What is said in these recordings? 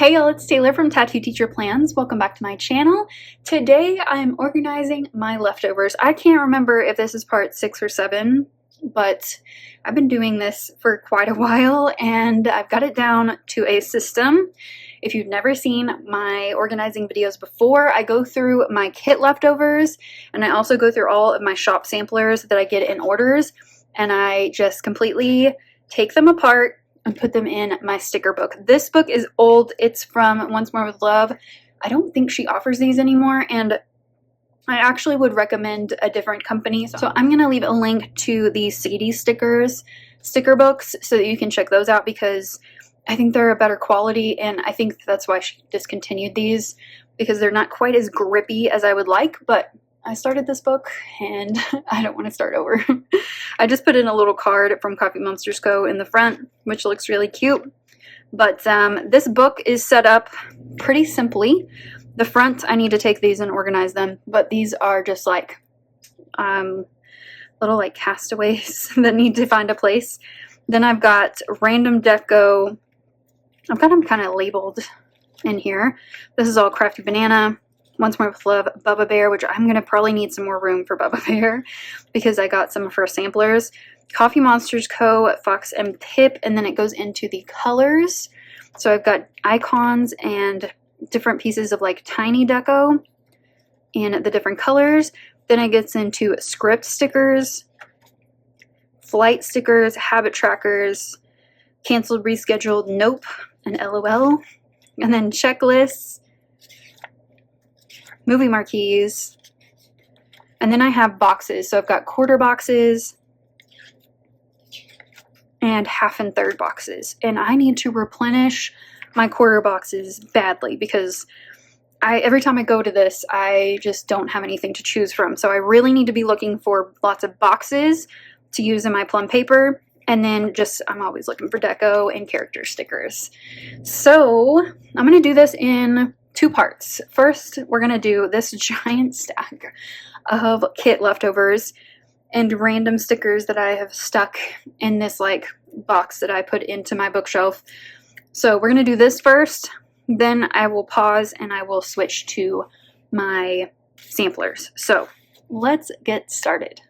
Hey y'all, it's Taylor from Tattooed Teacher Plans. Welcome back to my channel. Today I'm organizing my leftovers. I can't remember if this is part 6 or 7, but I've been doing this for quite a while and I've got it down to a system. If you've never seen my organizing videos before, I go through my kit leftovers and I also go through all of my shop samplers that I get in orders, and I just completely take them apart and put them in my sticker book. This book is old. It's from Once More with Love. I don't think she offers these anymore, and I actually would recommend a different company. So I'm going to leave a link to the Sadie sticker books so that you can check those out, because I think they're a better quality, and I think that's why she discontinued these, because they're not quite as grippy as I would like. But I started this book and I don't want to start over. I just put in a little card from Coffee Monsters Co. in the front, which looks really cute. But this book is set up pretty simply. The front, I need to take these and organize them, but these are just like little like castaways that need to find a place. Then I've got random deco. I've got them kind of labeled in here. This is all Crafty Banana, Once More with Love, Bubba Bear, which I'm going to probably need some more room for Bubba Bear because I got some of her samplers. Coffee Monsters Co., Fox and Pip, and then it goes into the colors. So I've got icons and different pieces of like tiny deco in the different colors. Then it gets into script stickers, flight stickers, habit trackers, canceled, rescheduled, nope, and LOL, and then checklists, movie marquees, and then I have boxes. So I've got quarter boxes and half and third boxes, and I need to replenish my quarter boxes badly because every time I go to this, I just don't have anything to choose from. So I really need to be looking for lots of boxes to use in my plum paper, and then just I'm always looking for deco and character stickers. So I'm going to do this in 2 parts. First, we're going to do this giant stack of kit leftovers and random stickers that I have stuck in this like box that I put into my bookshelf. So we're going to do this first, then I will pause and I will switch to my samplers. So let's get started.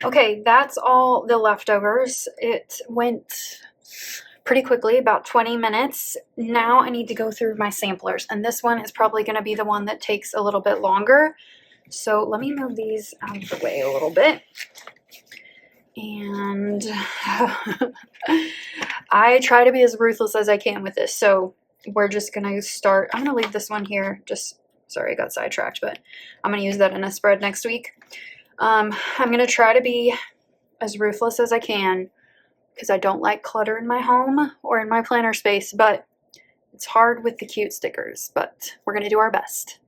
Okay, that's all the leftovers. It went pretty quickly, about 20 minutes. Now I need to go through my samplers, and this one is probably going to be the one that takes a little bit longer. So let me move these out of the way a little bit. And I try to be as ruthless as I can with this. So we're just going to start. I'm going to leave this one here. Sorry, I got sidetracked, but I'm going to use that in a spread next week. I'm going to try to be as ruthless as I can because I don't like clutter in my home or in my planner space, but it's hard with the cute stickers, but we're going to do our best.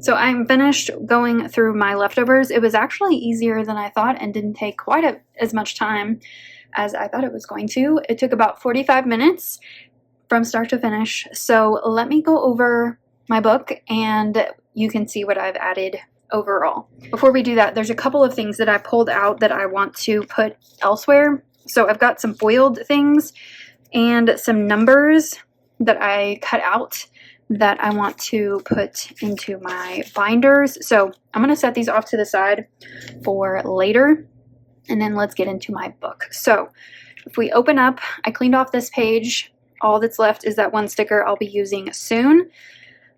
So I'm finished going through my leftovers. It was actually easier than I thought and didn't take quite as much time as I thought it was going to. It took about 45 minutes from start to finish. So let me go over my book and you can see what I've added overall. Before we do that, there's a couple of things that I pulled out that I want to put elsewhere. So I've got some foiled things and some numbers that I cut out that I want to put into my binders. So I'm going to set these off to the side for later, and then let's get into my book. So if we open up, I cleaned off this page. All that's left is that one sticker I'll be using soon.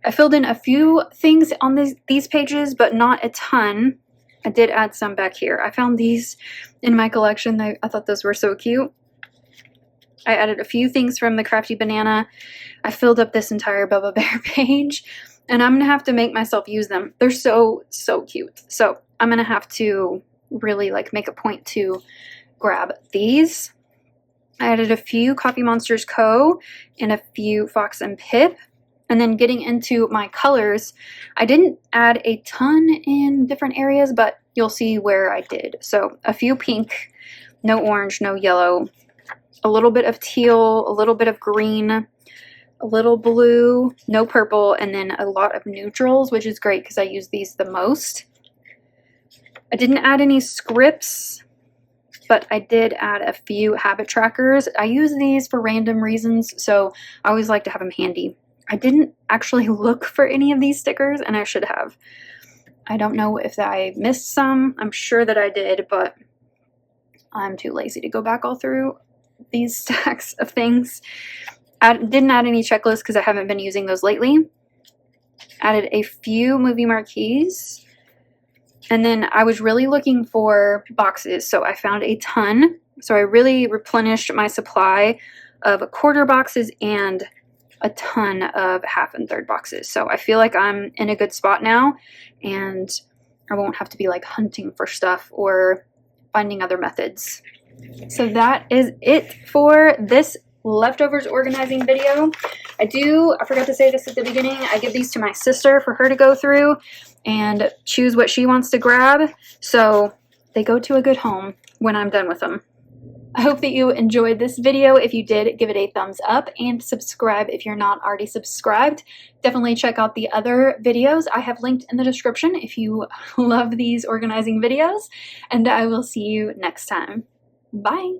I filled in a few things on these pages, but not a ton. I did add some back here. I found these in my collection. I thought those were so cute. I added a few things from the Crafty Banana. I filled up this entire Bubba Bear page, and I'm going to have to make myself use them. They're so, so cute. So I'm going to have to really like make a point to grab these. I added a few Coffee Monsters Co. and a few Fox and Pip. And then getting into my colors, I didn't add a ton in different areas, but you'll see where I did. So a few pink, no orange, no yellow, a little bit of teal, a little bit of green, a little blue, no purple, and then a lot of neutrals, which is great because I use these the most. I didn't add any scripts, but I did add a few habit trackers. I use these for random reasons, so I always like to have them handy. I didn't actually look for any of these stickers, and I should have. I don't know if I missed some. I'm sure that I did, but I'm too lazy to go back all through these stacks of things. I didn't add any checklists because I haven't been using those lately. Added a few movie marquees. And then I was really looking for boxes, so I found a ton. So I really replenished my supply of quarter boxes and a ton of half and third boxes. So I feel like I'm in a good spot now, and I won't have to be like hunting for stuff or finding other methods. So that is it for this leftovers organizing video. I forgot to say this at the beginning, I give these to my sister for her to go through and choose what she wants to grab, so they go to a good home when I'm done with them. I hope that you enjoyed this video. If you did, give it a thumbs up and subscribe if you're not already subscribed. Definitely check out the other videos I have linked in the description if you love these organizing videos, and I will see you next time. Bye!